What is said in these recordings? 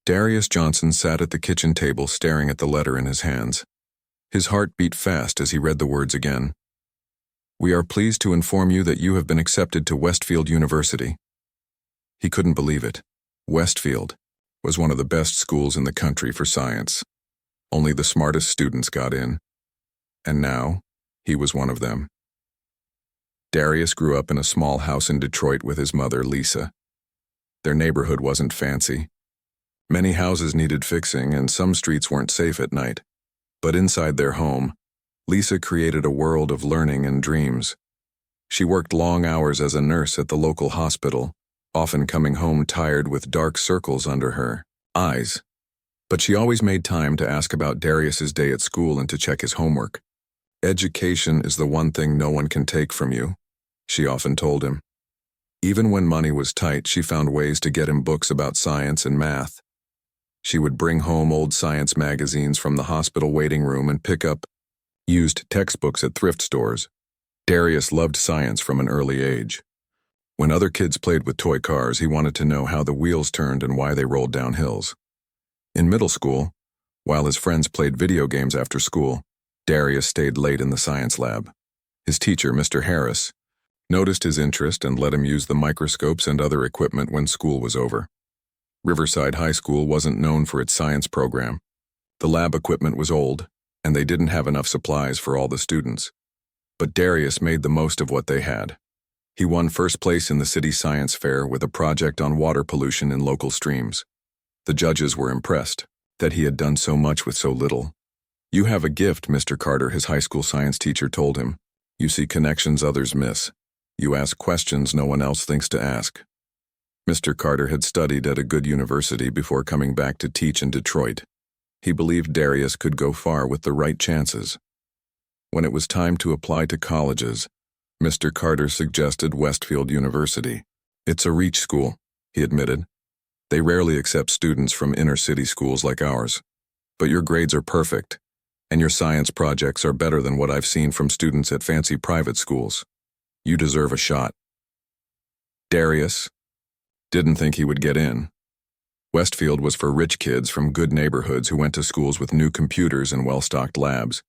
Darius Johnson sat at the kitchen table staring at the letter in his hands. His heart beat fast as he read the words again. "We are pleased to inform you that you have been accepted to Westfield University." He couldn't believe it. Westfield was one of the best schools in the country for science. Only the smartest students got in. And now, he was one of them. Darius grew up in a small house in Detroit with his mother, Lisa. Their neighborhood wasn't fancy. Many houses needed fixing, and some streets weren't safe at night. But inside their home, Lisa created a world of learning and dreams. She worked long hours as a nurse at the local hospital, often coming home tired with dark circles under her eyes. But she always made time to ask about Darius's day at school and to check his homework. "Education is the one thing no one can take from you," she often told him. Even when money was tight, she found ways to get him books about science and math. She would bring home old science magazines from the hospital waiting room and pick up used textbooks at thrift stores. Darius loved science from an early age. When other kids played with toy cars, he wanted to know how the wheels turned and why they rolled down hills. In middle school, while his friends played video games after school, Darius stayed late in the science lab. His teacher, Mr. Harris, noticed his interest and let him use the microscopes and other equipment when school was over. Riverside High School wasn't known for its science program. The lab equipment was old, and they didn't have enough supplies for all the students. But Darius made the most of what they had. He won first place in the city science fair with a project on water pollution in local streams. The judges were impressed that he had done so much with so little. "You have a gift, Mr. Carter," his high school science teacher told him. "You see connections others miss. You ask questions no one else thinks to ask." Mr. Carter had studied at a good university before coming back to teach in Detroit. He believed Darius could go far with the right chances. When it was time to apply to colleges, Mr. Carter suggested Westfield University. "It's a reach school," he admitted. "They rarely accept students from inner-city schools like ours. But your grades are perfect, and your science projects are better than what I've seen from students at fancy private schools. You deserve a shot." Darius didn't think he would get in. Westfield was for rich kids from good neighborhoods who went to schools with new computers and well-stocked labs.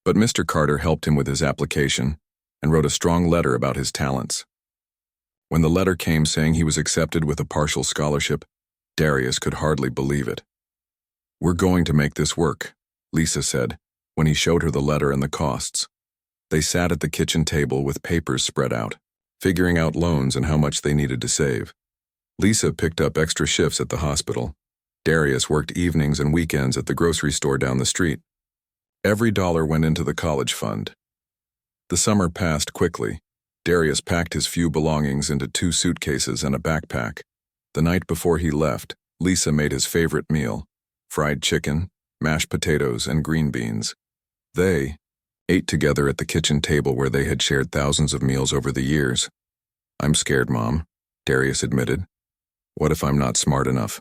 But Mr. Carter helped him with his application and wrote a strong letter about his talents. When the letter came saying he was accepted with a partial scholarship, Darius could hardly believe it. "We're going to make this work," Lisa said, when he showed her the letter and the costs. They sat at the kitchen table with papers spread out, figuring out loans and how much they needed to save. Lisa picked up extra shifts at the hospital. Darius worked evenings and weekends at the grocery store down the street. Every dollar went into the college fund. The summer passed quickly. Darius packed his few belongings into 2 suitcases and a backpack. The night before he left, Lisa made his favorite meal: fried chicken, mashed potatoes, and green beans. They ate together at the kitchen table where they had shared thousands of meals over the years. "I'm scared, Mom," Darius admitted. "What if I'm not smart enough?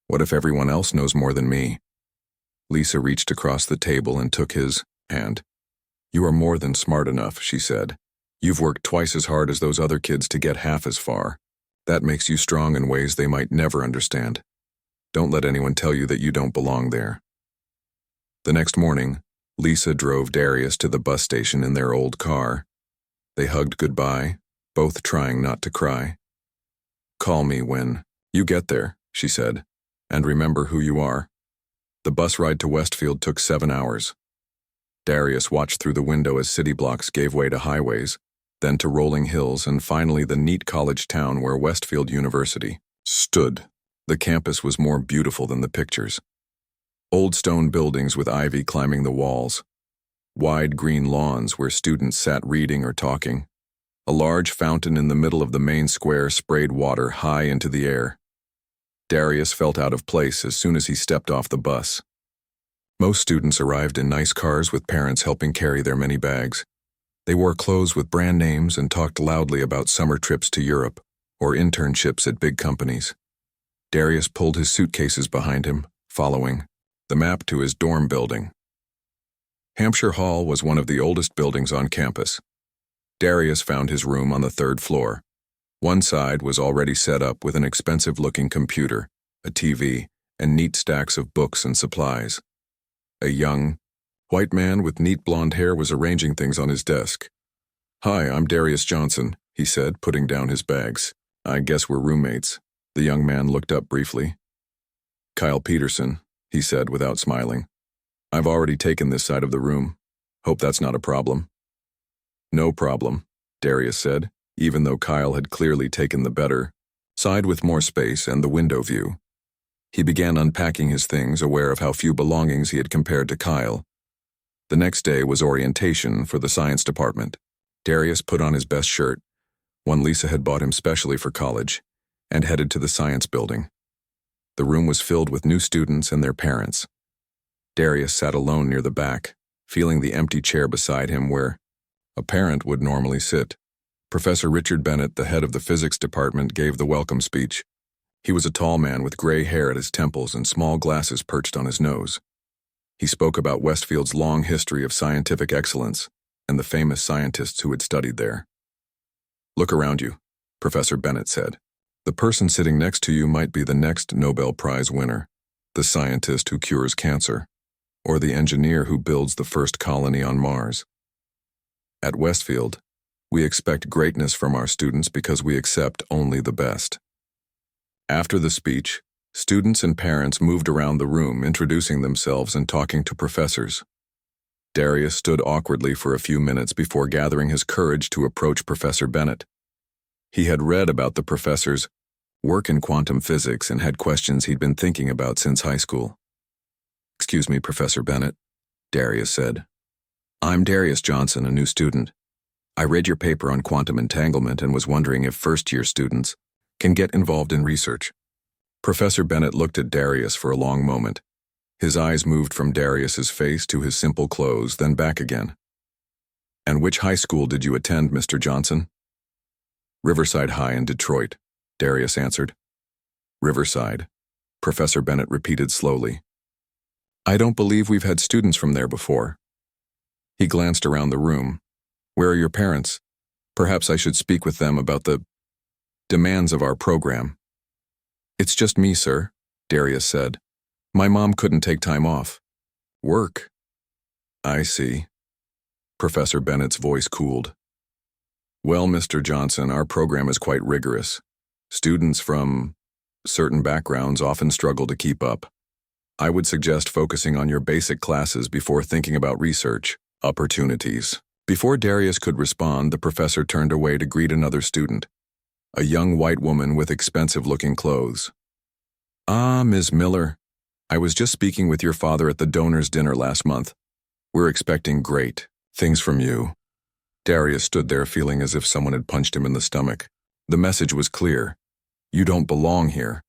What if everyone else knows more than me?" Lisa reached across the table and took his hand. "You are more than smart enough," she said. "You've worked twice as hard as those other kids to get half as far. That makes you strong in ways they might never understand. Don't let anyone tell you that you don't belong there." The next morning, Lisa drove Darius to the bus station in their old car. They hugged goodbye, both trying not to cry. "Call me when you get there," she said, "and remember who you are." The bus ride to Westfield took 7 hours. Darius watched through the window as city blocks gave way to highways, then to rolling hills, and finally the neat college town where Westfield University stood. The campus was more beautiful than the pictures. Old stone buildings with ivy climbing the walls. Wide green lawns where students sat reading or talking. A large fountain in the middle of the main square sprayed water high into the air. Darius felt out of place as soon as he stepped off the bus. Most students arrived in nice cars with parents helping carry their many bags. They wore clothes with brand names and talked loudly about summer trips to Europe or internships at big companies. Darius pulled his suitcases behind him, following the map to his dorm building. Hampshire Hall was one of the oldest buildings on campus. Darius found his room on the 3rd floor. One side was already set up with an expensive-looking computer, a TV, and neat stacks of books and supplies. A young, white man with neat blonde hair was arranging things on his desk. "Hi, I'm Darius Johnson," he said, putting down his bags. "I guess we're roommates." The young man looked up briefly. "Kyle Peterson," he said without smiling. "I've already taken this side of the room. Hope that's not a problem." "No problem," Darius said, even though Kyle had clearly taken the better side with more space and the window view. He began unpacking his things, aware of how few belongings he had compared to Kyle. The next day was orientation for the science department. Darius put on his best shirt, one Lisa had bought him specially for college, and headed to the science building. The room was filled with new students and their parents. Darius sat alone near the back, feeling the empty chair beside him where a parent would normally sit. Professor Richard Bennett, the head of the physics department, gave the welcome speech. He was a tall man with gray hair at his temples and small glasses perched on his nose. He spoke about Westfield's long history of scientific excellence and the famous scientists who had studied there. "Look around you," Professor Bennett said. "The person sitting next to you might be the next Nobel Prize winner, the scientist who cures cancer, or the engineer who builds the first colony on Mars. At Westfield, we expect greatness from our students because we accept only the best." After the speech, students and parents moved around the room, introducing themselves and talking to professors. Darius stood awkwardly for a few minutes before gathering his courage to approach Professor Bennett. He had read about the professor's work in quantum physics and had questions he'd been thinking about since high school. "Excuse me, Professor Bennett," Darius said. "I'm Darius Johnson, a new student. I read your paper on quantum entanglement and was wondering if first-year students can get involved in research." Professor Bennett looked at Darius for a long moment. His eyes moved from Darius's face to his simple clothes, then back again. "And which high school did you attend, Mr. Johnson?" "Riverside High in Detroit," Darius answered. "Riverside," Professor Bennett repeated slowly. "I don't believe we've had students from there before." He glanced around the room. "Where are your parents? Perhaps I should speak with them about the demands of our program." "It's just me, sir," Darius said. "My mom couldn't take time off." "Work." "I see." Professor Bennett's voice cooled. "Well, Mr. Johnson, our program is quite rigorous. Students from certain backgrounds often struggle to keep up. I would suggest focusing on your basic classes before thinking about research opportunities." Before Darius could respond, the professor turned away to greet another student, a young white woman with expensive-looking clothes. "Ah, Ms. Miller. I was just speaking with your father at the donors' dinner last month. We're expecting great things from you." Darius stood there feeling as if someone had punched him in the stomach. The message was clear. You don't belong here.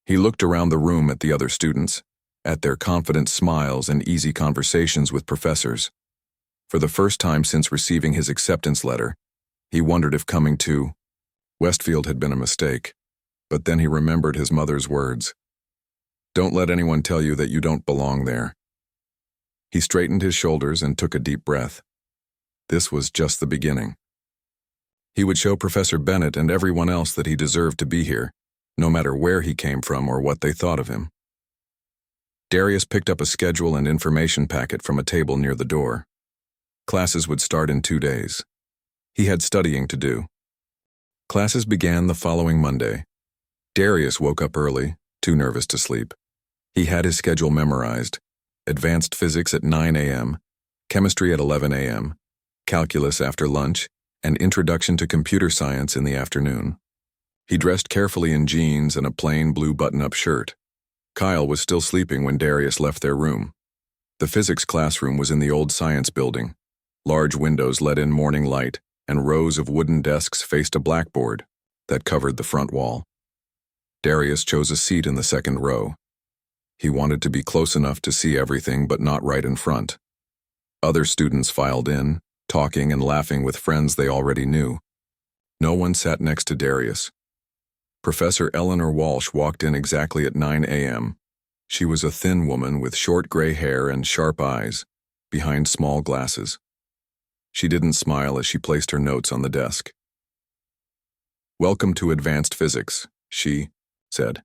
He looked around the room at the other students, at their confident smiles and easy conversations with professors. For the first time since receiving his acceptance letter, he wondered if coming to Westfield had been a mistake. But then he remembered his mother's words. "Don't let anyone tell you that you don't belong there." He straightened his shoulders and took a deep breath. This was just the beginning. He would show Professor Bennett and everyone else that he deserved to be here, no matter where he came from or what they thought of him. Darius picked up a schedule and information packet from a table near the door. Classes would start in 2 days. He had studying to do. Classes began the following Monday. Darius woke up early, too nervous to sleep. He had his schedule memorized. Advanced physics at 9 a.m., chemistry at 11 a.m., calculus after lunch, and introduction to computer science in the afternoon. He dressed carefully in jeans and a plain blue button-up shirt. Kyle was still sleeping when Darius left their room. The physics classroom was in the old science building. Large windows let in morning light, and rows of wooden desks faced a blackboard that covered the front wall. Darius chose a seat in the second row. He wanted to be close enough to see everything but not right in front. Other students filed in, talking and laughing with friends they already knew. No one sat next to Darius. Professor Eleanor Walsh walked in exactly at 9 a.m. She was a thin woman with short gray hair and sharp eyes, behind small glasses. She didn't smile as she placed her notes on the desk. "Welcome to Advanced Physics," she said.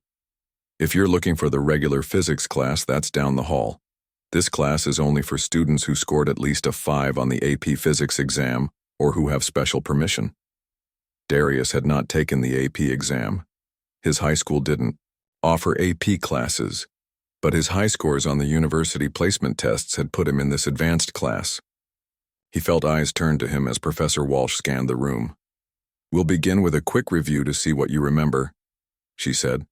If you're looking for the regular physics class, that's down the hall. This class is only for students who scored at least a 5 on the AP Physics exam or who have special permission. Darius had not taken the AP exam. His high school didn't offer AP classes, but his high scores on the university placement tests had put him in this advanced class. He felt eyes turn to him as Professor Walsh scanned the room. "We'll begin with a quick review to see what you remember," she said.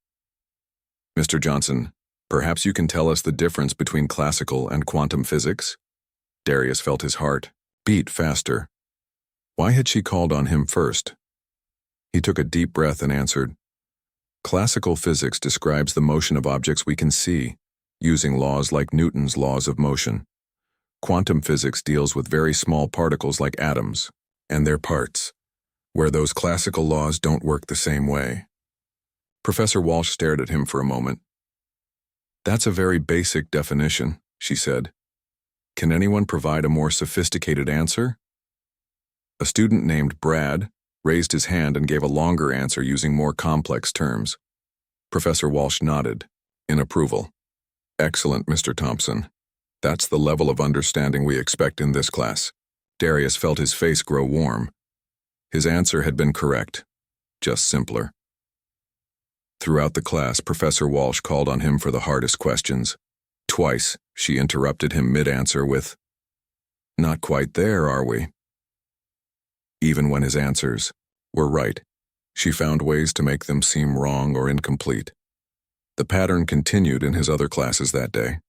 "Mr. Johnson, perhaps you can tell us the difference between classical and quantum physics?" Darius felt his heart beat faster. Why had she called on him first? He took a deep breath and answered, "Classical physics describes the motion of objects we can see, using laws like Newton's laws of motion. Quantum physics deals with very small particles like atoms and their parts, where those classical laws don't work the same way." Professor Walsh stared at him for a moment. "That's a very basic definition," she said. "Can anyone provide a more sophisticated answer?" A student named Brad raised his hand and gave a longer answer using more complex terms. Professor Walsh nodded in approval. "Excellent, Mr. Thompson. That's the level of understanding we expect in this class." Darius felt his face grow warm. His answer had been correct, just simpler. Throughout the class, Professor Walsh called on him for the hardest questions. Twice, she interrupted him mid-answer with, "Not quite there, are we?" Even when his answers were right, she found ways to make them seem wrong or incomplete. The pattern continued in his other classes that day.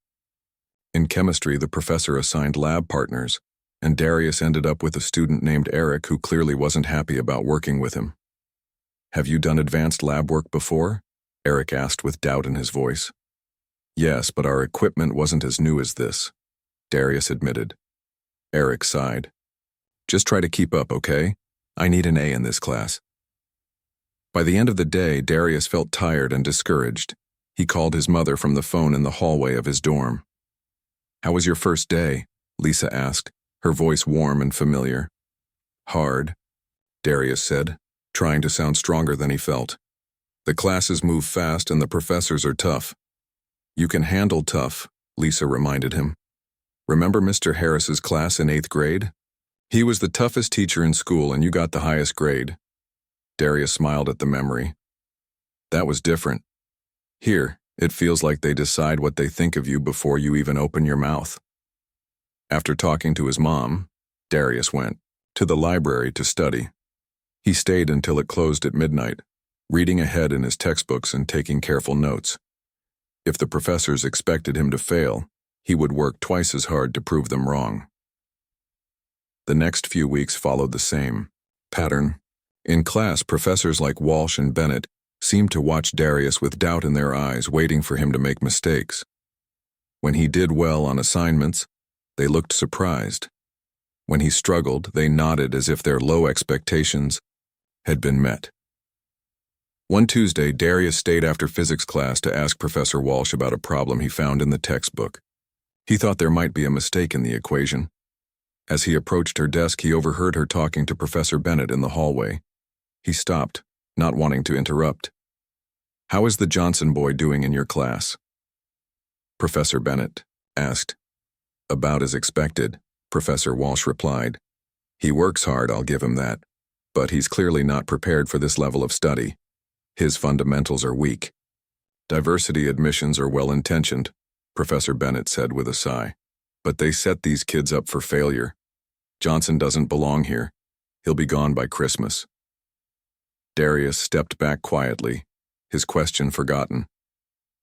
In chemistry, the professor assigned lab partners, and Darius ended up with a student named Eric who clearly wasn't happy about working with him. "Have you done advanced lab work before?" Eric asked with doubt in his voice. "Yes, but our equipment wasn't as new as this," Darius admitted. Eric sighed. "Just try to keep up, okay? I need an A in this class." By the end of the day, Darius felt tired and discouraged. He called his mother from the phone in the hallway of his dorm. "How was your first day?" Lisa asked, her voice warm and familiar. "Hard," Darius said, trying to sound stronger than he felt. "The classes move fast and the professors are tough." "You can handle tough," Lisa reminded him. "Remember Mr. Harris's class in 8th grade? He was the toughest teacher in school and you got the highest grade." Darius smiled at the memory. "That was different. Here, it feels like they decide what they think of you before you even open your mouth." After talking to his mom, Darius went to the library to study. He stayed until it closed at midnight, reading ahead in his textbooks and taking careful notes. If the professors expected him to fail, he would work twice as hard to prove them wrong. The next few weeks followed the same pattern. In class, professors like Walsh and Bennett seemed to watch Darius with doubt in their eyes, waiting for him to make mistakes. When he did well on assignments, they looked surprised. When he struggled, they nodded as if their low expectations had been met. One Tuesday, Darius stayed after physics class to ask Professor Walsh about a problem he found in the textbook. He thought there might be a mistake in the equation. As he approached her desk, he overheard her talking to Professor Bennett in the hallway. He stopped, not wanting to interrupt. "How is the Johnson boy doing in your class?" Professor Bennett asked. "About as expected," Professor Walsh replied. "He works hard, I'll give him that, but he's clearly not prepared for this level of study. His fundamentals are weak." "Diversity admissions are well-intentioned," Professor Bennett said with a sigh, "but they set these kids up for failure. Johnson doesn't belong here. He'll be gone by Christmas." Darius stepped back quietly, his question forgotten.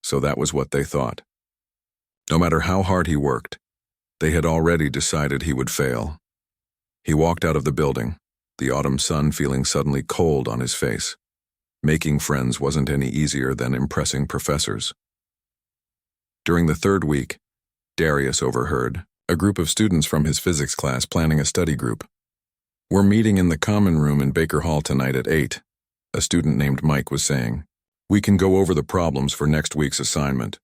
So that was what they thought. No matter how hard he worked, they had already decided he would fail. He walked out of the building, the autumn sun feeling suddenly cold on his face. Making friends wasn't any easier than impressing professors. During the 3rd week, Darius overheard a group of students from his physics class planning a study group. "We're meeting in the common room in Baker Hall tonight at 8, a student named Mike was saying. "We can go over the problems for next week's assignment."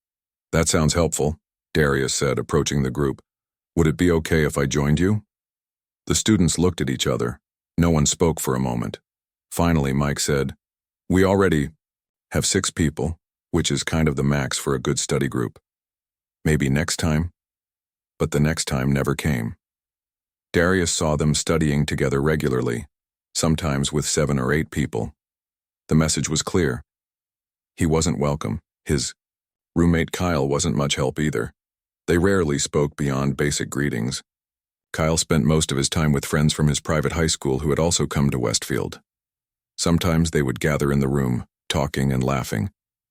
"That sounds helpful," Darius said, approaching the group. "Would it be okay if I joined you?" The students looked at each other. No one spoke for a moment. Finally, Mike said, "We already have 6 people. which is kind of the max for a good study group. Maybe next time, but the next time never came. Darius saw them studying together regularly, sometimes with 7 or 8 people. The message was clear. He wasn't welcome. His roommate Kyle wasn't much help either. They rarely spoke beyond basic greetings. Kyle spent most of his time with friends from his private high school who had also come to Westfield. Sometimes they would gather in the room, talking and laughing,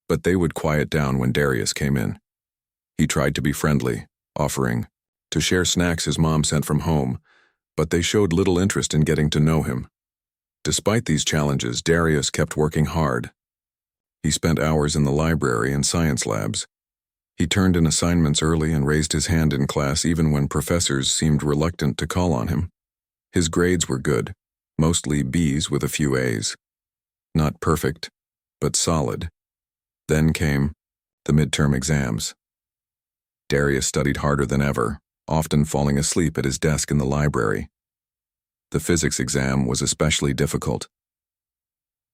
but they would quiet down when Darius came in. He tried to be friendly, offering to share snacks his mom sent from home, but they showed little interest in getting to know him. Despite these challenges, Darius kept working hard. He spent hours in the library and science labs. He turned in assignments early and raised his hand in class even when professors seemed reluctant to call on him. His grades were good, mostly B's with a few A's. Not perfect, but solid. Then came the midterm exams. Darius studied harder than ever, often falling asleep at his desk in the library. The physics exam was especially difficult.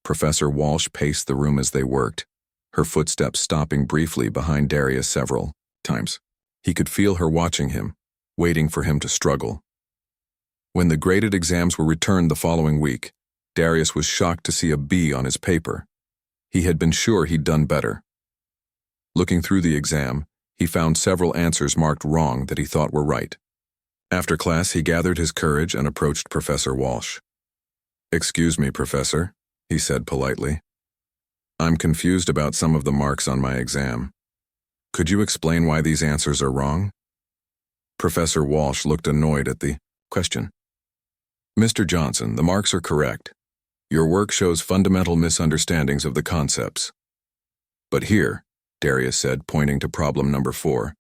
Professor Walsh paced the room as they worked, her footsteps stopping briefly behind Darius several times. He could feel her watching him, waiting for him to struggle. When the graded exams were returned the following week, Darius was shocked to see a B on his paper. He had been sure he'd done better. Looking through the exam, he found several answers marked wrong that he thought were right. After class, he gathered his courage and approached Professor Walsh. "Excuse me, Professor," he said politely. "I'm confused about some of the marks on my exam. Could you explain why these answers are wrong?" Professor Walsh looked annoyed at the question. "Mr. Johnson, the marks are correct. Your work shows fundamental misunderstandings of the concepts. But here," Darius said, pointing to problem number 4,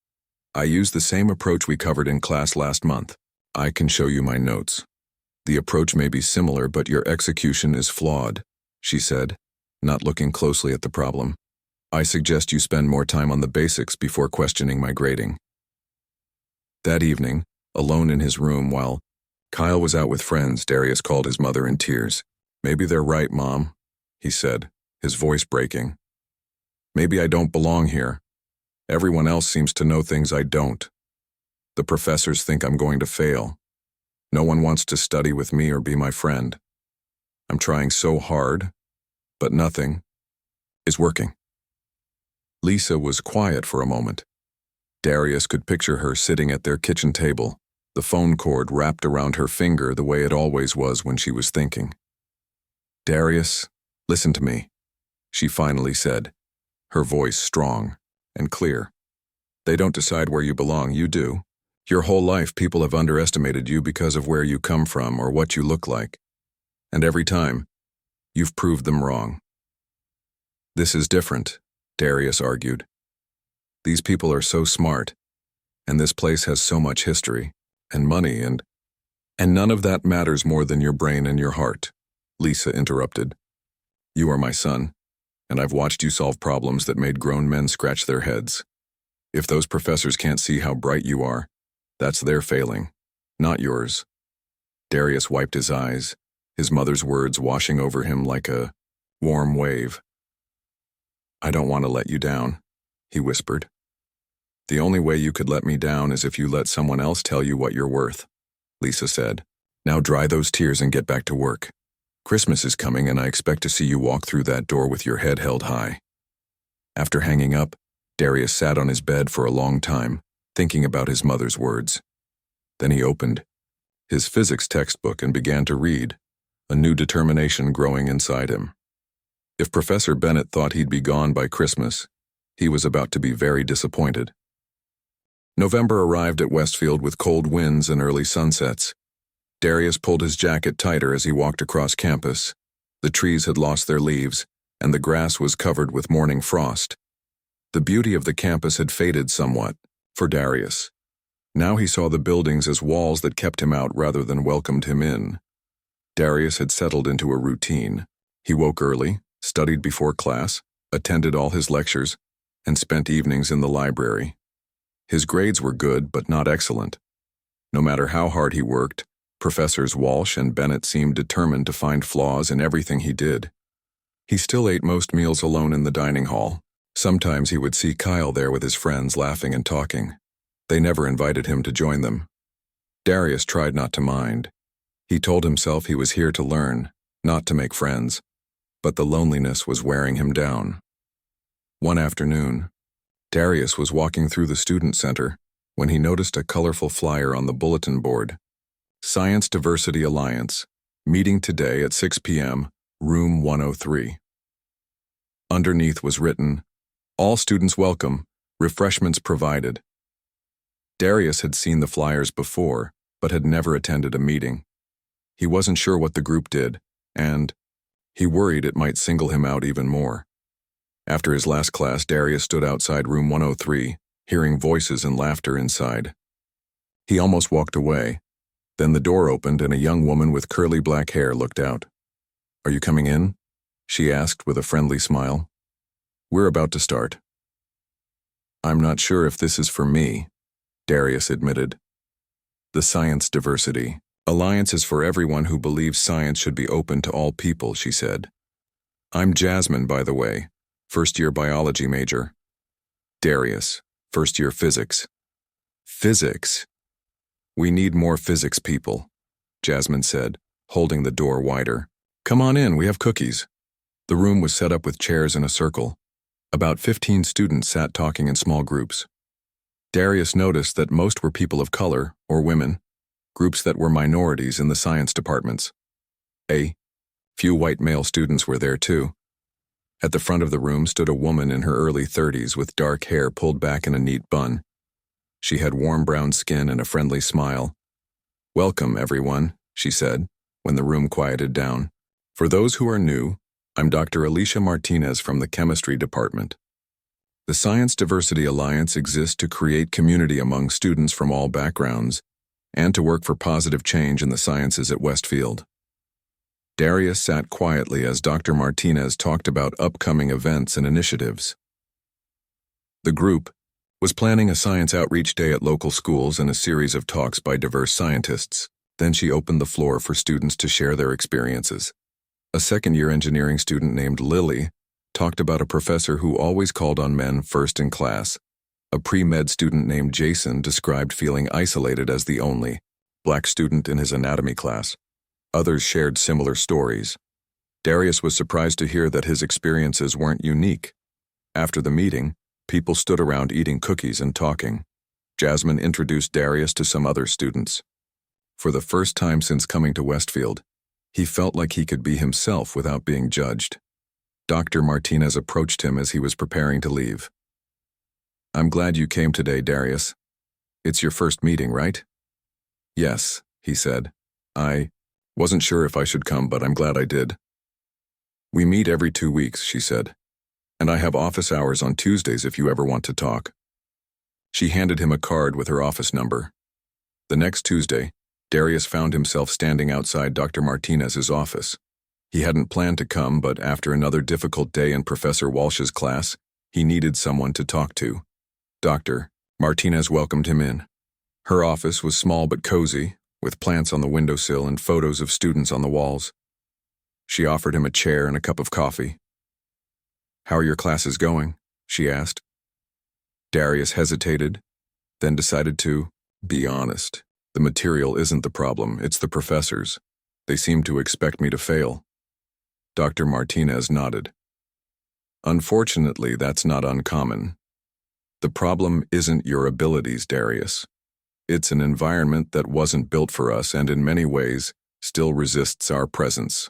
"I used the same approach we covered in class last month. I can show you my notes. The approach may be similar, but your execution is flawed," she said, not looking closely at the problem. "I suggest you spend more time on the basics before questioning my grading." That evening, alone in his room while Kyle was out with friends, Darius called his mother in tears. "Maybe they're right, Mom," he said, his voice breaking. "Maybe I don't belong here. Everyone else seems to know things I don't. The professors think I'm going to fail. No one wants to study with me or be my friend. I'm trying so hard, but nothing is working." Lisa was quiet for a moment. Darius could picture her sitting at their kitchen table, the phone cord wrapped around her finger the way it always was when she was thinking. "Darius, listen to me," she finally said, her voice strong and clear. "They don't decide where you belong, you do. Your whole life people have underestimated you because of where you come from or what you look like. And every time, you've proved them wrong." "This is different," Darius argued. "These people are so smart, and this place has so much history, and money, and none of that matters more than your brain and your heart," Lisa interrupted. "You are my son, and I've watched you solve problems that made grown men scratch their heads. If those professors can't see how bright you are, that's their failing, not yours." Darius wiped his eyes, his mother's words washing over him like a warm wave. "I don't want to let you down," he whispered. "The only way you could let me down is if you let someone else tell you what you're worth," Lisa said. "Now dry those tears and get back to work. Christmas is coming and I expect to see you walk through that door with your head held high." After hanging up, Darius sat on his bed for a long time, thinking about his mother's words. Then he opened his physics textbook and began to read, a new determination growing inside him. If Professor Bennett thought he'd be gone by Christmas, he was about to be very disappointed. November arrived at Westfield with cold winds and early sunsets. Darius pulled his jacket tighter as he walked across campus. The trees had lost their leaves, and the grass was covered with morning frost. The beauty of the campus had faded somewhat, for Darius. Now he saw the buildings as walls that kept him out rather than welcomed him in. Darius had settled into a routine. He woke early, studied before class, attended all his lectures, and spent evenings in the library. His grades were good, but not excellent. No matter how hard he worked, Professors Walsh and Bennett seemed determined to find flaws in everything he did. He still ate most meals alone in the dining hall, Sometimes he would see Kyle there with his friends laughing and talking. They never invited him to join them. Darius tried not to mind. He told himself he was here to learn, not to make friends, but the loneliness was wearing him down. One afternoon, Darius was walking through the student center when he noticed a colorful flyer on the bulletin board. Science Diversity Alliance, meeting today at 6 p.m., room 103. Underneath was written, "All students welcome, refreshments provided." Darius had seen the flyers before, but had never attended a meeting. He wasn't sure what the group did, and he worried it might single him out even more. After his last class, Darius stood outside room 103, hearing voices and laughter inside. He almost walked away. Then the door opened and a young woman with curly black hair looked out. "Are you coming in?" she asked with a friendly smile. "We're about to start." "I'm not sure if this is for me," Darius admitted. "The Science Diversity Alliance is for everyone who believes science should be open to all people," she said. "I'm Jasmine, by the way, first-year biology major. Darius, first-year physics." "Physics? We need more physics people," Jasmine said, holding the door wider. "Come on in, we have cookies." The room was set up with chairs in a circle. About 15 students sat talking in small groups. Darius noticed that most were people of color, or women, groups that were minorities in the science departments. A few white male students were there too. At the front of the room stood a woman in her early 30s with dark hair pulled back in a neat bun. She had warm brown skin and a friendly smile. "Welcome, everyone," she said, when the room quieted down. "For those who are new, I'm Dr. Alicia Martinez from the chemistry department. The Science Diversity Alliance exists to create community among students from all backgrounds and to work for positive change in the sciences at Westfield." Darius sat quietly as Dr. Martinez talked about upcoming events and initiatives. The group was planning a science outreach day at local schools and a series of talks by diverse scientists. Then she opened the floor for students to share their experiences. A second-year engineering student named Lily talked about a professor who always called on men first in class. A pre-med student named Jason described feeling isolated as the only black student in his anatomy class. Others shared similar stories. Darius was surprised to hear that his experiences weren't unique. After the meeting, people stood around eating cookies and talking. Jasmine introduced Darius to some other students. For the first time since coming to Westfield, he felt like he could be himself without being judged. Dr. Martinez approached him as he was preparing to leave. "I'm glad you came today, Darius. It's your first meeting, right?" "Yes," he said. "I wasn't sure if I should come, but I'm glad I did." "We meet every 2 weeks," she said. "And I have office hours on Tuesdays if you ever want to talk." She handed him a card with her office number. The next Tuesday, Darius found himself standing outside Dr. Martinez's office. He hadn't planned to come, but after another difficult day in Professor Walsh's class, he needed someone to talk to. Dr. Martinez welcomed him in. Her office was small but cozy, with plants on the windowsill and photos of students on the walls. She offered him a chair and a cup of coffee. "How are your classes going?" she asked. Darius hesitated, then decided to be honest. "The material isn't the problem, it's the professors. They seem to expect me to fail." Dr. Martinez nodded. "Unfortunately, that's not uncommon. The problem isn't your abilities, Darius. It's an environment that wasn't built for us and in many ways still resists our presence."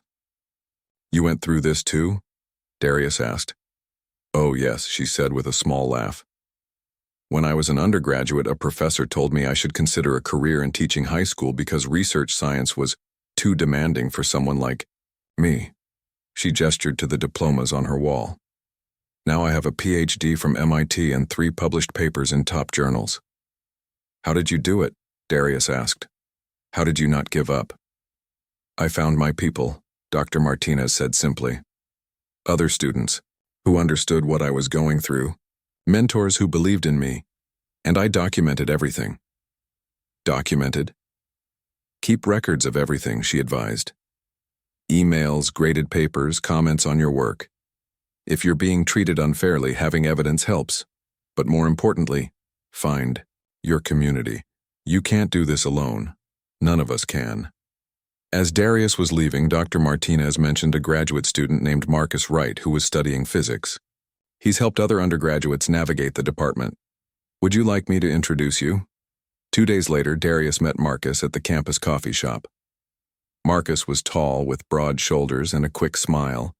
"You went through this too?" Darius asked. "Oh yes," she said with a small laugh. "When I was an undergraduate, a professor told me I should consider a career in teaching high school because research science was too demanding for someone like me." She gestured to the diplomas on her wall. "Now I have a PhD from MIT and 3 published papers in top journals." "How did you do it?" Darius asked. "How did you not give up?" "I found my people," Dr. Martinez said simply. "Other students who understood what I was going through, mentors who believed in me, and I documented everything." "Documented?" "Keep records of everything," she advised. "Emails, graded papers, comments on your work. If you're being treated unfairly, having evidence helps. But more importantly, find your community. You can't do this alone. None of us can. As Darius was leaving, Dr. Martinez mentioned a graduate student named Marcus Wright who was studying physics. He's helped other undergraduates navigate the department. Would you like me to introduce you? 2 days later, Darius met Marcus at the campus coffee shop. Marcus was tall, with broad shoulders and a quick smile.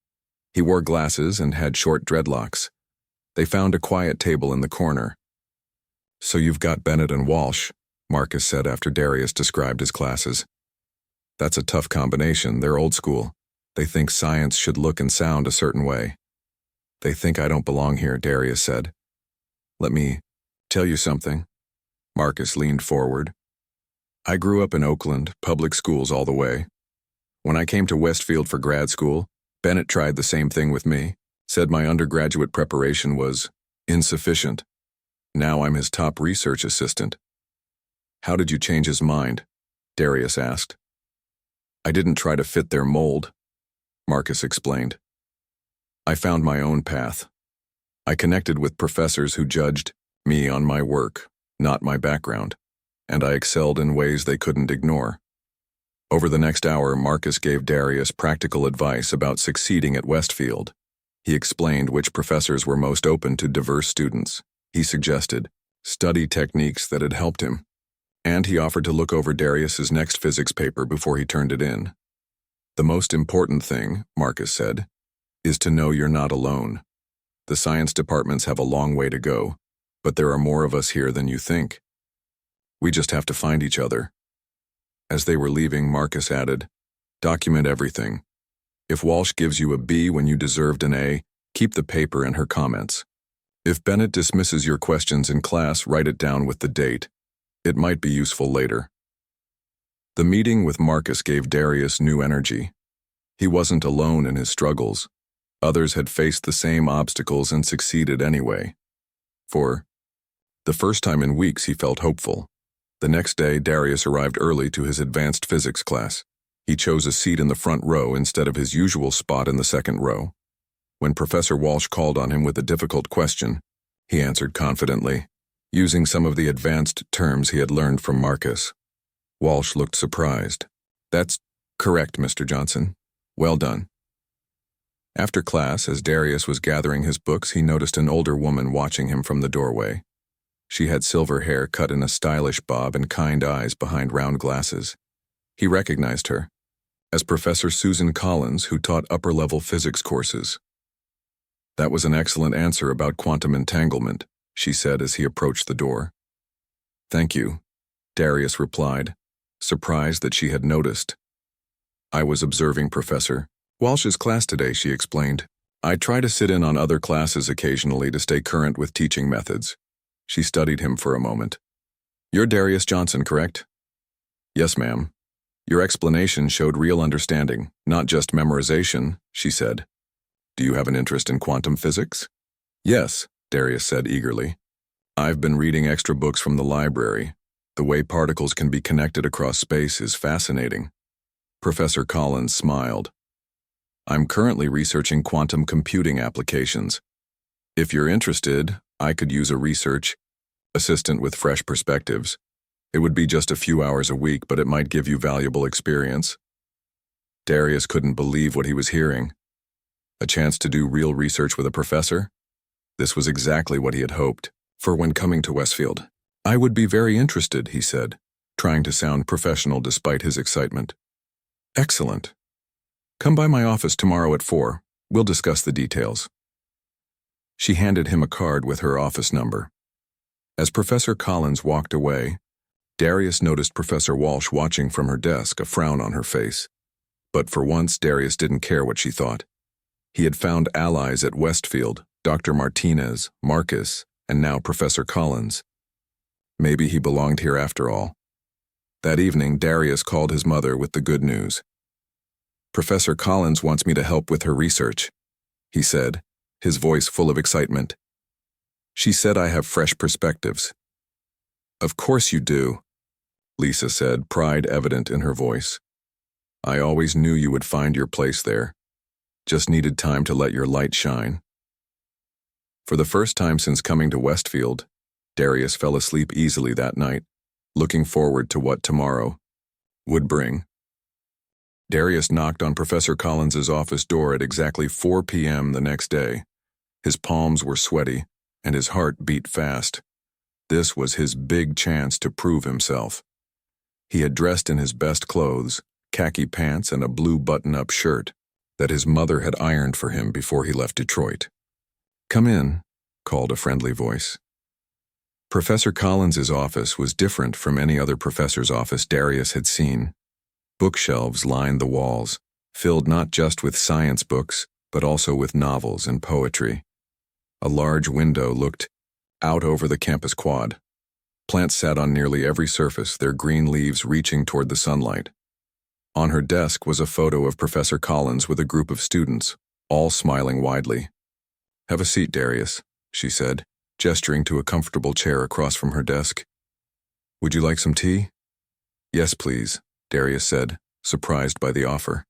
He wore glasses and had short dreadlocks. They found a quiet table in the corner. "So you've got Bennett and Walsh," Marcus said after Darius described his classes. "That's a tough combination. They're old school. They think science should look and sound a certain way." "They think I don't belong here," Darius said. "Let me tell you something." Marcus leaned forward. "I grew up in Oakland, public schools all the way. When I came to Westfield for grad school, Bennett tried the same thing with me, said my undergraduate preparation was insufficient. Now I'm his top research assistant." "How did you change his mind?" Darius asked. "I didn't try to fit their mold," Marcus explained. "I found my own path. I connected with professors who judged me on my work, not my background, and I excelled in ways they couldn't ignore." Over the next hour, Marcus gave Darius practical advice about succeeding at Westfield. He explained which professors were most open to diverse students. He suggested study techniques that had helped him, and he offered to look over Darius's next physics paper before he turned it in. "The most important thing," Marcus said, "is to know you're not alone. The science departments have a long way to go, but there are more of us here than you think. We just have to find each other." As they were leaving, Marcus added, "Document everything. If Walsh gives you a B when you deserved an A, keep the paper and her comments. If Bennett dismisses your questions in class, write it down with the date. It might be useful later." The meeting with Marcus gave Darius new energy. He wasn't alone in his struggles. Others had faced the same obstacles and succeeded anyway. For the first time in weeks, he felt hopeful. The next day, Darius arrived early to his advanced physics class. He chose a seat in the front row instead of his usual spot in the second row. When Professor Walsh called on him with a difficult question, he answered confidently, using some of the advanced terms he had learned from Marcus. Walsh looked surprised. "That's correct, Mr. Johnson. Well done." After class, as Darius was gathering his books, he noticed an older woman watching him from the doorway. She had silver hair cut in a stylish bob and kind eyes behind round glasses. He recognized her as Professor Susan Collins, who taught upper-level physics courses. "That was an excellent answer about quantum entanglement," she said as he approached the door. "Thank you," Darius replied, surprised that she had noticed. "I was observing Professor Walsh's class today," she explained. "I try to sit in on other classes occasionally to stay current with teaching methods." She studied him for a moment. "You're Darius Johnson, correct?" "Yes, ma'am." "Your explanation showed real understanding, not just memorization," she said. "Do you have an interest in quantum physics?" "Yes," Darius said eagerly. "I've been reading extra books from the library. The way particles can be connected across space is fascinating." Professor Collins smiled. "I'm currently researching quantum computing applications. If you're interested, I could use a research assistant with fresh perspectives. It would be just a few hours a week, but it might give you valuable experience." Darius couldn't believe what he was hearing. A chance to do real research with a professor? This was exactly what he had hoped for when coming to Westfield. "I would be very interested," he said, trying to sound professional despite his excitement. "Excellent. Come by my office tomorrow at 4. We'll discuss the details." She handed him a card with her office number. As Professor Collins walked away, Darius noticed Professor Walsh watching from her desk, a frown on her face. But for once, Darius didn't care what she thought. He had found allies at Westfield, Dr. Martinez, Marcus, and now Professor Collins. Maybe he belonged here after all. That evening, Darius called his mother with the good news. "Professor Collins wants me to help with her research," he said, his voice full of excitement. "She said I have fresh perspectives." "Of course you do," Lisa said, pride evident in her voice. "I always knew you would find your place there. Just needed time to let your light shine." For the first time since coming to Westfield, Darius fell asleep easily that night, looking forward to what tomorrow would bring. Darius knocked on Professor Collins's office door at exactly 4 p.m. the next day. His palms were sweaty, and his heart beat fast. This was his big chance to prove himself. He had dressed in his best clothes, khaki pants and a blue button-up shirt that his mother had ironed for him before he left Detroit. "Come in," called a friendly voice. Professor Collins's office was different from any other professor's office Darius had seen. Bookshelves lined the walls, filled not just with science books, but also with novels and poetry. A large window looked out over the campus quad. Plants sat on nearly every surface, their green leaves reaching toward the sunlight. On her desk was a photo of Professor Collins with a group of students, all smiling widely. "Have a seat, Darius," she said, gesturing to a comfortable chair across from her desk. "Would you like some tea?" "Yes, please," Darius said, surprised by the offer.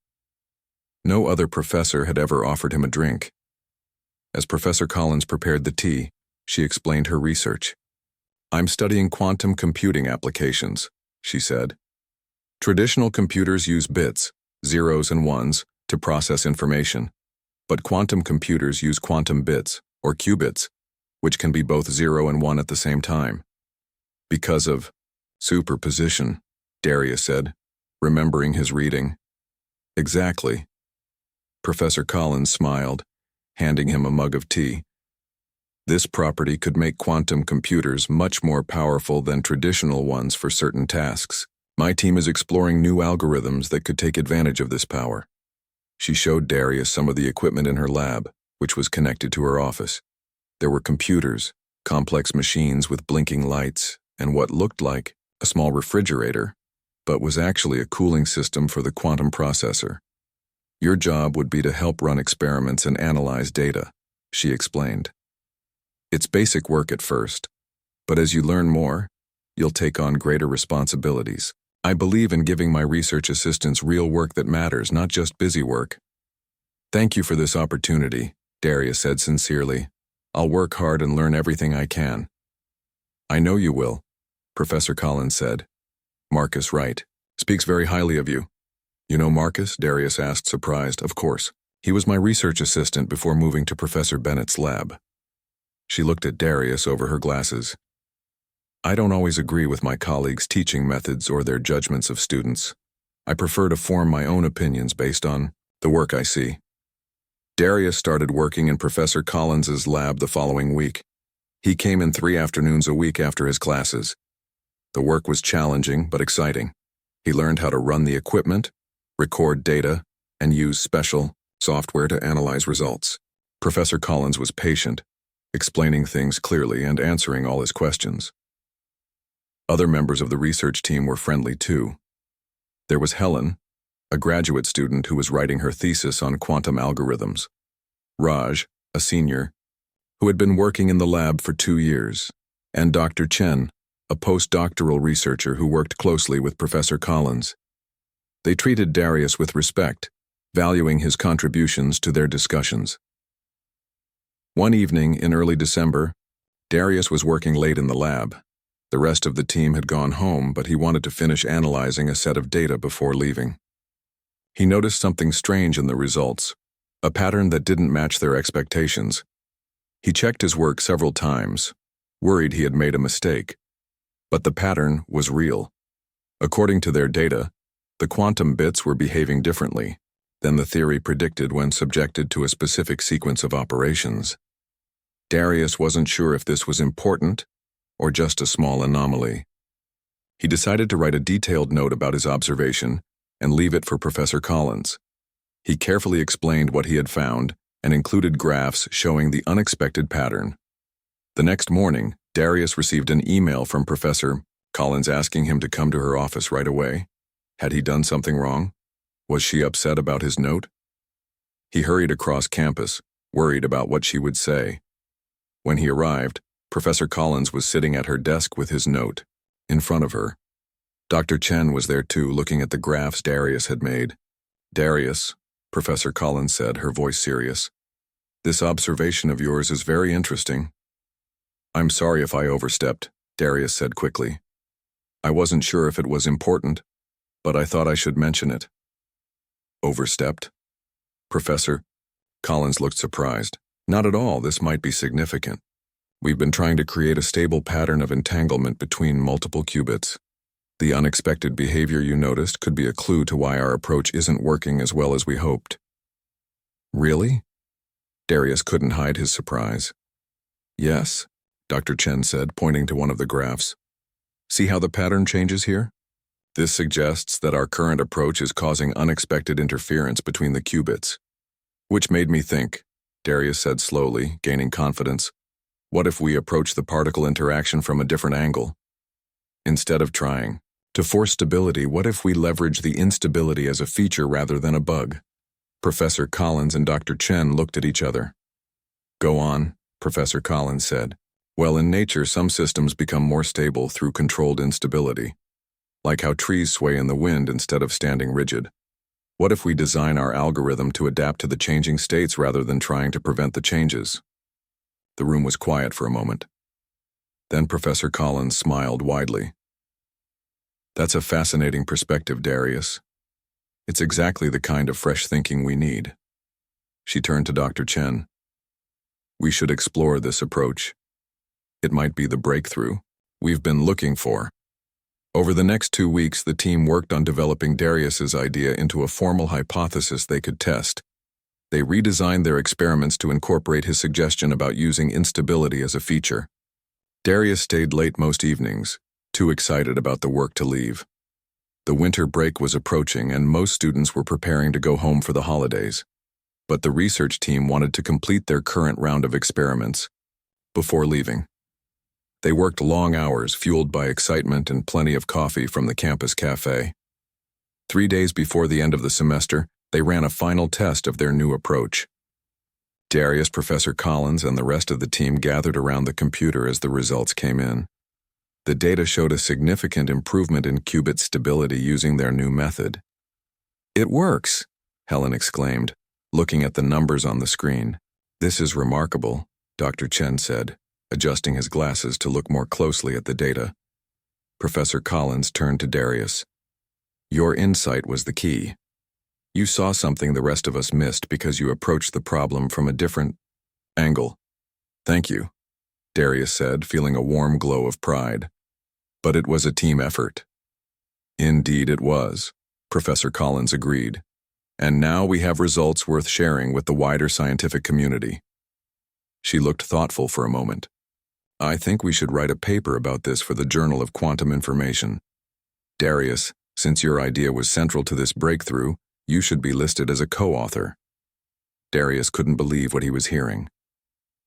No other professor had ever offered him a drink. As Professor Collins prepared the tea, she explained her research. "I'm studying quantum computing applications," she said. "Traditional computers use bits, zeros and ones, to process information, but quantum computers use quantum bits, or qubits, which can be both 0 and 1 at the same time. Because of superposition," Darius said, remembering his reading. "Exactly." Professor Collins smiled, handing him a mug of tea. "This property could make quantum computers much more powerful than traditional ones for certain tasks. My team is exploring new algorithms that could take advantage of this power." She showed Darius some of the equipment in her lab, which was connected to her office. There were computers, complex machines with blinking lights, and what looked like a small refrigerator, but was actually a cooling system for the quantum processor. "Your job would be to help run experiments and analyze data," she explained. "It's basic work at first, but as you learn more, you'll take on greater responsibilities. I believe in giving my research assistants real work that matters, not just busy work." "Thank you for this opportunity," Darius said sincerely. "I'll work hard and learn everything I can." "I know you will," Professor Collins said. "Marcus Wright speaks very highly of you." "You know Marcus?" Darius asked, surprised. "Of course. He was my research assistant before moving to Professor Bennett's lab." She looked at Darius over her glasses. "I don't always agree with my colleagues' teaching methods or their judgments of students. I prefer to form my own opinions based on the work I see." Darius started working in Professor Collins's lab the following week. He came in 3 afternoons a week after his classes. The work was challenging but exciting. He learned how to run the equipment, record data, and use special software to analyze results. Professor Collins was patient, explaining things clearly and answering all his questions. Other members of the research team were friendly too. There was Helen, a graduate student who was writing her thesis on quantum algorithms. Raj, a senior, who had been working in the lab for 2 years, and Dr. Chen, a postdoctoral researcher who worked closely with Professor Collins. They treated Darius with respect, valuing his contributions to their discussions. One evening in early December, Darius was working late in the lab. The rest of the team had gone home, but he wanted to finish analyzing a set of data before leaving. He noticed something strange in the results, a pattern that didn't match their expectations. He checked his work several times, worried he had made a mistake. But the pattern was real. According to their data, the quantum bits were behaving differently than the theory predicted when subjected to a specific sequence of operations. Darius wasn't sure if this was important or just a small anomaly. He decided to write a detailed note about his observation and leave it for Professor Collins. He carefully explained what he had found and included graphs showing the unexpected pattern. The next morning, Darius received an email from Professor Collins asking him to come to her office right away. Had he done something wrong? Was she upset about his note? He hurried across campus, worried about what she would say. When he arrived, Professor Collins was sitting at her desk with his note in front of her. Dr. Chen was there too, looking at the graphs Darius had made. "Darius," Professor Collins said, her voice serious, This observation of yours is very interesting. I'm sorry if I overstepped, Darius said quickly. I wasn't sure if it was important, but I thought I should mention it. Overstepped? Professor Collins looked surprised. Not at all, this might be significant. We've been trying to create a stable pattern of entanglement between multiple qubits. The unexpected behavior you noticed could be a clue to why our approach isn't working as well as we hoped. Really? Darius couldn't hide his surprise. Yes, Dr. Chen said, pointing to one of the graphs. See how the pattern changes here? This suggests that our current approach is causing unexpected interference between the qubits. Which made me think, Darius said slowly, gaining confidence, what if we approach the particle interaction from a different angle? Instead of trying to force stability, what if we leverage the instability as a feature rather than a bug? Professor Collins and Dr. Chen looked at each other. Go on, Professor Collins said. Well, in nature, some systems become more stable through controlled instability, like how trees sway in the wind instead of standing rigid. What if we design our algorithm to adapt to the changing states rather than trying to prevent the changes? The room was quiet for a moment. Then Professor Collins smiled widely. That's a fascinating perspective, Darius. It's exactly the kind of fresh thinking we need. She turned to Dr. Chen. We should explore this approach. It might be the breakthrough we've been looking for. Over the next 2 weeks, the team worked on developing Darius's idea into a formal hypothesis they could test. They redesigned their experiments to incorporate his suggestion about using instability as a feature. Darius stayed late most evenings, too excited about the work to leave. The winter break was approaching and most students were preparing to go home for the holidays. But the research team wanted to complete their current round of experiments before leaving. They worked long hours, fueled by excitement and plenty of coffee from the campus cafe. 3 days before the end of the semester, they ran a final test of their new approach. Darius, Professor Collins, and the rest of the team gathered around the computer as the results came in. The data showed a significant improvement in qubit stability using their new method. It works, Helen exclaimed, looking at the numbers on the screen. This is remarkable, Dr. Chen said, adjusting his glasses to look more closely at the data. Professor Collins turned to Darius. Your insight was the key. You saw something the rest of us missed because you approached the problem from a different angle. Thank you, Darius said, feeling a warm glow of pride. But it was a team effort. Indeed it was, Professor Collins agreed. And now we have results worth sharing with the wider scientific community. She looked thoughtful for a moment. I think we should write a paper about this for the Journal of Quantum Information. Darius, since your idea was central to this breakthrough, you should be listed as a co-author. Darius couldn't believe what he was hearing.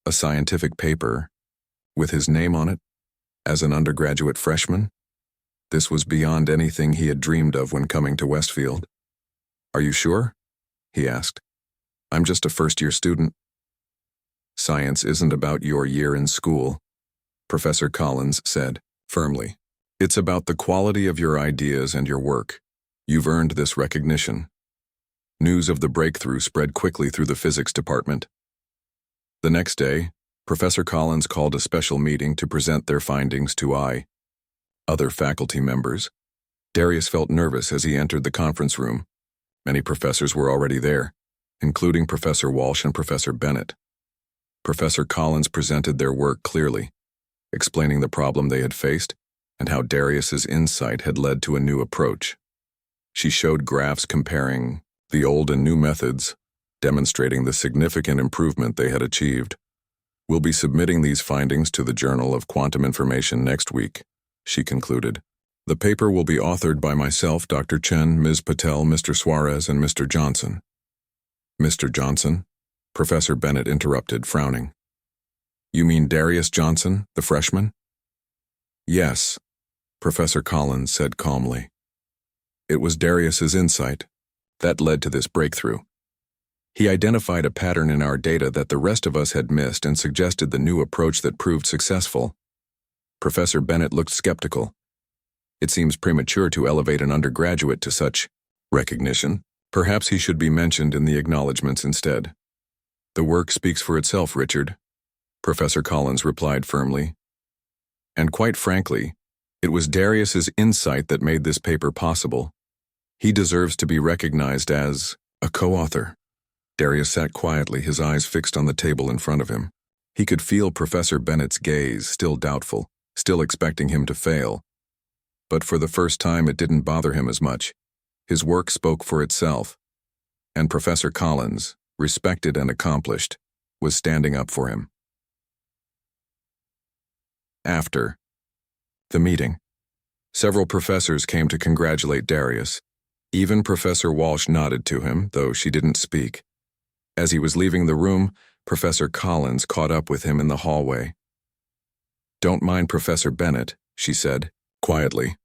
A scientific paper, with his name on it, as an undergraduate freshman? This was beyond anything he had dreamed of when coming to Westfield. Are you sure? He asked. I'm just a first-year student. Science isn't about your year in school, Professor Collins said, firmly. It's about the quality of your ideas and your work. You've earned this recognition. News of the breakthrough spread quickly through the physics department. The next day, Professor Collins called a special meeting to present their findings to other faculty members. Darius felt nervous as he entered the conference room. Many professors were already there, including Professor Walsh and Professor Bennett. Professor Collins presented their work clearly, explaining the problem they had faced and how Darius's insight had led to a new approach. She showed graphs comparing the old and new methods, demonstrating the significant improvement they had achieved. We'll be submitting these findings to the Journal of Quantum Information next week, she concluded. The paper will be authored by myself, Dr. Chen, Ms. Patel, Mr. Suarez, and Mr. Johnson. Mr. Johnson? Professor Bennett interrupted, frowning. You mean Darius Johnson, the freshman? Yes, Professor Collins said calmly. It was Darius's insight that led to this breakthrough. He identified a pattern in our data that the rest of us had missed and suggested the new approach that proved successful. Professor Bennett looked skeptical. It seems premature to elevate an undergraduate to such recognition. Perhaps he should be mentioned in the acknowledgments instead. The work speaks for itself, Richard, Professor Collins replied firmly. And quite frankly, it was Darius's insight that made this paper possible. He deserves to be recognized as a co-author. Darius sat quietly, his eyes fixed on the table in front of him. He could feel Professor Bennett's gaze, still doubtful, still expecting him to fail. But for the first time, it didn't bother him as much. His work spoke for itself. And Professor Collins, respected and accomplished, was standing up for him. After the meeting, several professors came to congratulate Darius. Even Professor Walsh nodded to him, though she didn't speak. As he was leaving the room, Professor Collins caught up with him in the hallway. "Don't mind Professor Bennett," she said, quietly.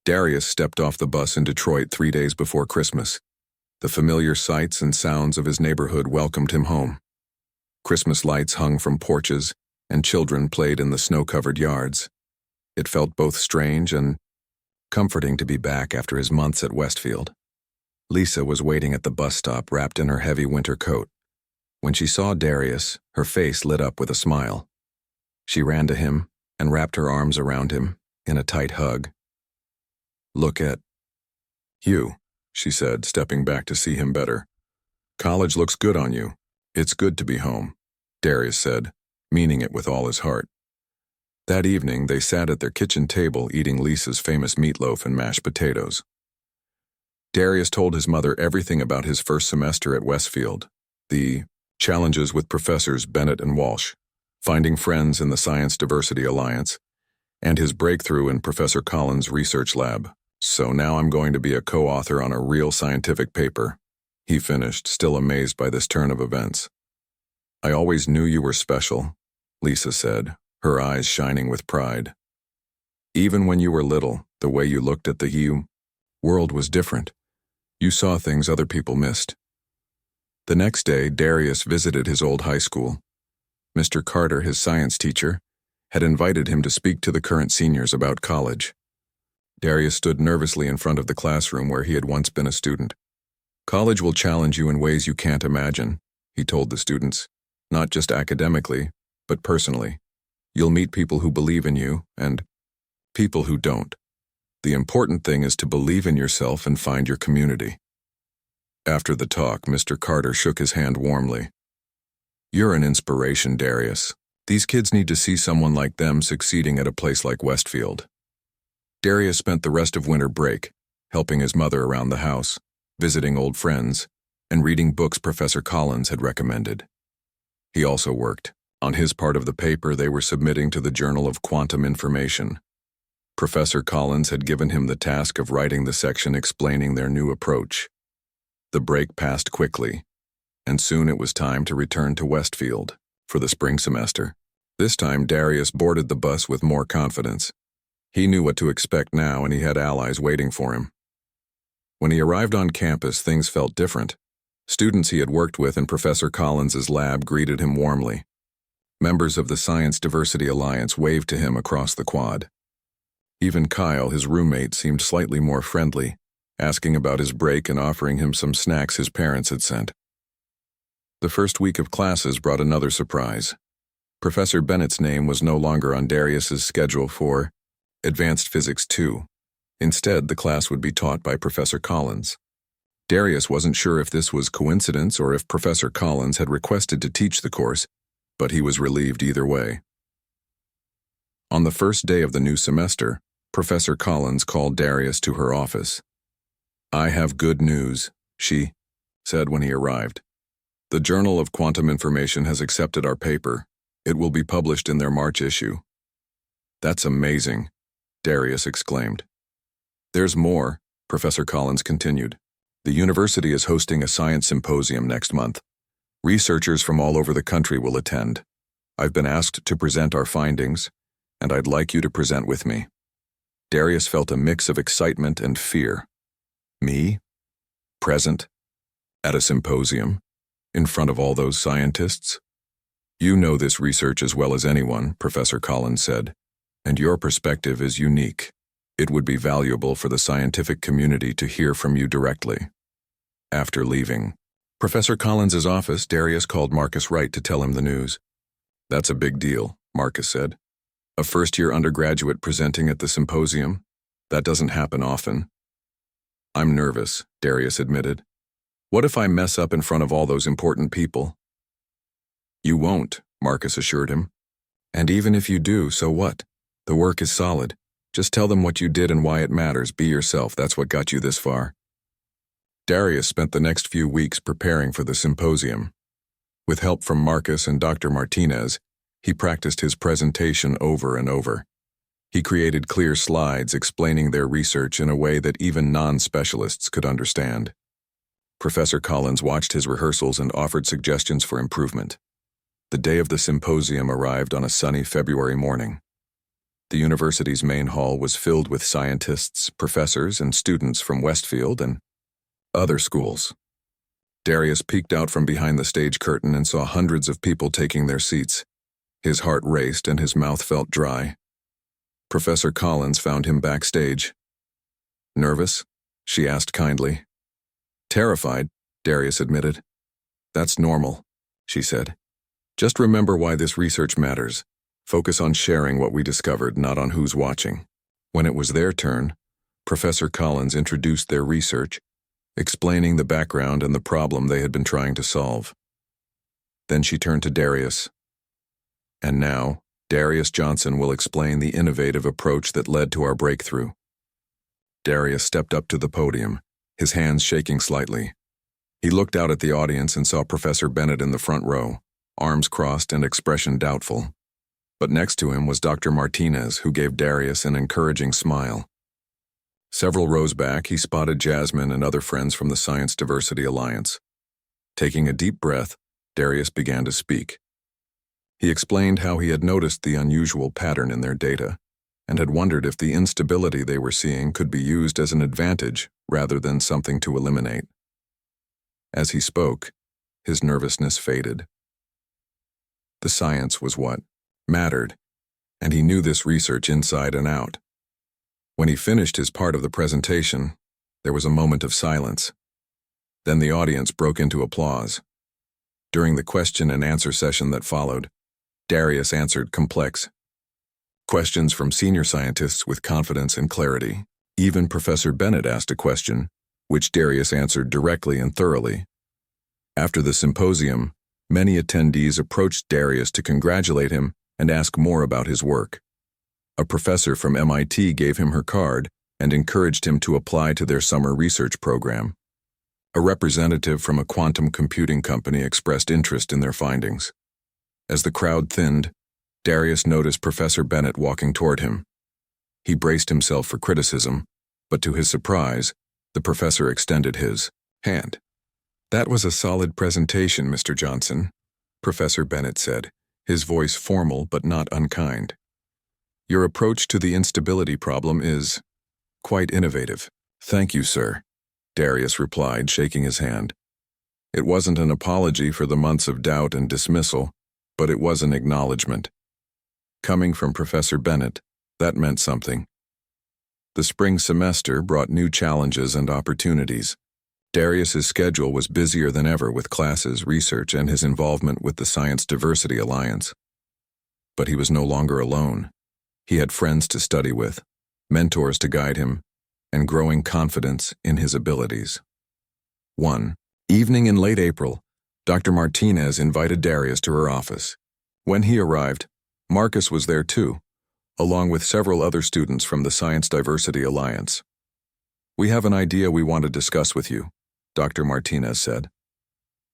Darius stepped off the bus in Detroit 3 days before Christmas. The familiar sights and sounds of his neighborhood welcomed him home. Christmas lights hung from porches, and children played in the snow-covered yards. It felt both strange and comforting to be back after his months at Westfield. Lisa was waiting at the bus stop, wrapped in her heavy winter coat. When she saw Darius, her face lit up with a smile. She ran to him and wrapped her arms around him in a tight hug. "Look at you," she said, stepping back to see him better. "College looks good on you. It's good to be home," Darius said, meaning it with all his heart. That evening, they sat at their kitchen table eating Lisa's famous meatloaf and mashed potatoes. Darius told his mother everything about his first semester at Westfield, the challenges with Professors Bennett and Walsh, finding friends in the Science Diversity Alliance, and his breakthrough in Professor Collins' research lab. "So now I'm going to be a co-author on a real scientific paper," he finished, still amazed by this turn of events. "I always knew you were special," Lisa said, her eyes shining with pride. "Even when you were little, the way you looked at the world was different. You saw things other people missed." The next day, Darius visited his old high school. Mr. Carter, his science teacher, had invited him to speak to the current seniors about college. Darius stood nervously in front of the classroom where he had once been a student. "College will challenge you in ways you can't imagine," he told the students, "not just academically, but personally. You'll meet people who believe in you and people who don't. The important thing is to believe in yourself and find your community." After the talk, Mr. Carter shook his hand warmly. "You're an inspiration, Darius. These kids need to see someone like them succeeding at a place like Westfield." Darius spent the rest of winter break, helping his mother around the house, visiting old friends, and reading books Professor Collins had recommended. He also worked on his part of the paper they were submitting to the Journal of Quantum Information. Professor Collins had given him the task of writing the section explaining their new approach. The break passed quickly, and soon it was time to return to Westfield for the spring semester. This time, Darius boarded the bus with more confidence. He knew what to expect now, and he had allies waiting for him. When he arrived on campus, things felt different. Students he had worked with in Professor Collins's lab greeted him warmly. Members of the Science Diversity Alliance waved to him across the quad. Even Kyle, his roommate, seemed slightly more friendly, asking about his break and offering him some snacks his parents had sent. The first week of classes brought another surprise. Professor Bennett's name was no longer on Darius's schedule for Advanced Physics 2. Instead, the class would be taught by Professor Collins. Darius wasn't sure if this was coincidence or if Professor Collins had requested to teach the course, but he was relieved either way. On the first day of the new semester, Professor Collins called Darius to her office. "I have good news," she said when he arrived. "The Journal of Quantum Information has accepted our paper. It will be published in their March issue." "That's amazing," Darius exclaimed. "There's more," Professor Collins continued. "The university is hosting a science symposium next month. Researchers from all over the country will attend. I've been asked to present our findings, and I'd like you to present with me." Darius felt a mix of excitement and fear. Me? Present? At a symposium? In front of all those scientists? "You know this research as well as anyone," Professor Collins said, "and your perspective is unique. It would be valuable for the scientific community to hear from you directly." After leaving, Professor Collins's office, Darius called Marcus Wright to tell him the news. "That's a big deal," Marcus said. "A first-year undergraduate presenting at the symposium? That doesn't happen often." "I'm nervous," Darius admitted. "What if I mess up in front of all those important people?" "You won't," Marcus assured him. "And even if you do, so what? The work is solid. Just tell them what you did and why it matters. Be yourself. That's what got you this far." Darius spent the next few weeks preparing for the symposium. With help from Marcus and Dr. Martinez, he practiced his presentation over and over. He created clear slides explaining their research in a way that even non-specialists could understand. Professor Collins watched his rehearsals and offered suggestions for improvement. The day of the symposium arrived on a sunny February morning. The university's main hall was filled with scientists, professors, and students from Westfield and other schools. Darius peeked out from behind the stage curtain and saw hundreds of people taking their seats. His heart raced and his mouth felt dry. Professor Collins found him backstage. "Nervous?" she asked kindly. "Terrified," Darius admitted. "That's normal," she said. "Just remember why this research matters. Focus on sharing what we discovered, not on who's watching." When it was their turn, Professor Collins introduced their research, explaining the background and the problem they had been trying to solve. Then she turned to Darius. "And now, Darius Johnson will explain the innovative approach that led to our breakthrough." Darius stepped up to the podium, his hands shaking slightly. He looked out at the audience and saw Professor Bennett in the front row, arms crossed and expression doubtful. But next to him was Dr. Martinez, who gave Darius an encouraging smile. Several rows back, he spotted Jasmine and other friends from the Science Diversity Alliance. Taking a deep breath, Darius began to speak. He explained how he had noticed the unusual pattern in their data and had wondered if the instability they were seeing could be used as an advantage rather than something to eliminate. As he spoke, his nervousness faded. The science was what mattered, and he knew this research inside and out. When he finished his part of the presentation, there was a moment of silence. Then the audience broke into applause. During the question and answer session that followed, Darius answered complex questions from senior scientists with confidence and clarity. Even Professor Bennett asked a question, which Darius answered directly and thoroughly. After the symposium, many attendees approached Darius to congratulate him and ask more about his work. A professor from MIT gave him her card and encouraged him to apply to their summer research program. A representative from a quantum computing company expressed interest in their findings. As the crowd thinned, Darius noticed Professor Bennett walking toward him. He braced himself for criticism, but to his surprise, the professor extended his hand. "That was a solid presentation, Mr. Johnson," Professor Bennett said, his voice formal but not unkind. "Your approach to the instability problem is quite innovative." "Thank you, sir," Darius replied, shaking his hand. It wasn't an apology for the months of doubt and dismissal, but it was an acknowledgement. Coming from Professor Bennett, that meant something. The spring semester brought new challenges and opportunities. Darius's schedule was busier than ever with classes, research, and his involvement with the Science Diversity Alliance. But he was no longer alone. He had friends to study with, mentors to guide him, and growing confidence in his abilities. One evening in late April, Dr. Martinez invited Darius to her office. When he arrived, Marcus was there too, along with several other students from the Science Diversity Alliance. "We have an idea we want to discuss with you," Dr. Martinez said.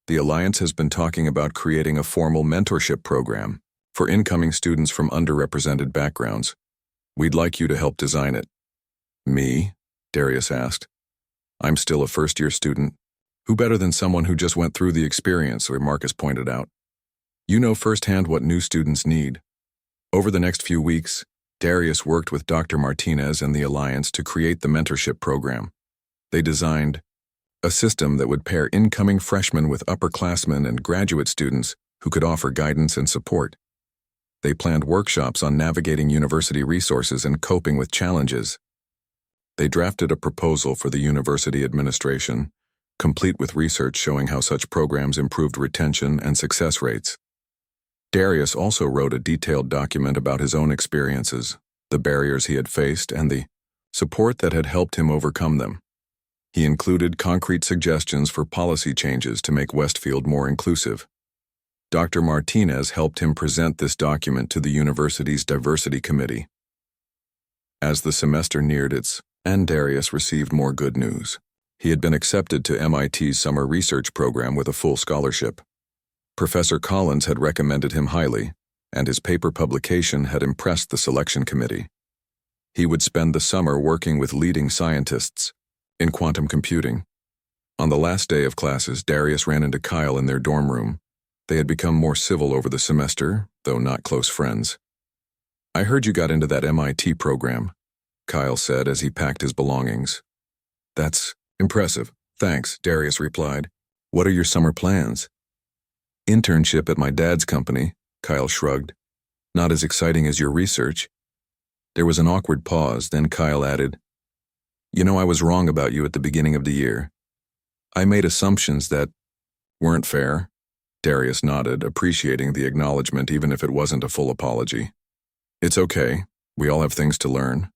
"The Alliance has been talking about creating a formal mentorship program for incoming students from underrepresented backgrounds. We'd like you to help design it." "Me?" Darius asked. "I'm still a first-year student. Who better than someone who just went through the experience," Marcus pointed out. "You know firsthand what new students need." Over the next few weeks, Darius worked with Dr. Martinez and the Alliance to create the mentorship program. They designed a system that would pair incoming freshmen with upperclassmen and graduate students who could offer guidance and support. They planned workshops on navigating university resources and coping with challenges. They drafted a proposal for the university administration, complete with research showing how such programs improved retention and success rates. Darius also wrote a detailed document about his own experiences, the barriers he had faced, and the support that had helped him overcome them. He included concrete suggestions for policy changes to make Westfield more inclusive. Dr. Martinez helped him present this document to the university's diversity committee. As the semester neared its end, Darius received more good news. He had been accepted to MIT's summer research program with a full scholarship. Professor Collins had recommended him highly, and his paper publication had impressed the selection committee. He would spend the summer working with leading scientists in quantum computing. On the last day of classes, Darius ran into Kyle in their dorm room. They had become more civil over the semester, though not close friends. "I heard you got into that MIT program," Kyle said as he packed his belongings. "That's impressive. Thanks," Darius replied. "What are your summer plans?" "Internship at my dad's company," Kyle shrugged. "Not as exciting as your research." There was an awkward pause, then Kyle added, "You know, I was wrong about you at the beginning of the year. I made assumptions that weren't fair." Darius nodded, appreciating the acknowledgement even if it wasn't a full apology. "It's okay. We all have things to learn."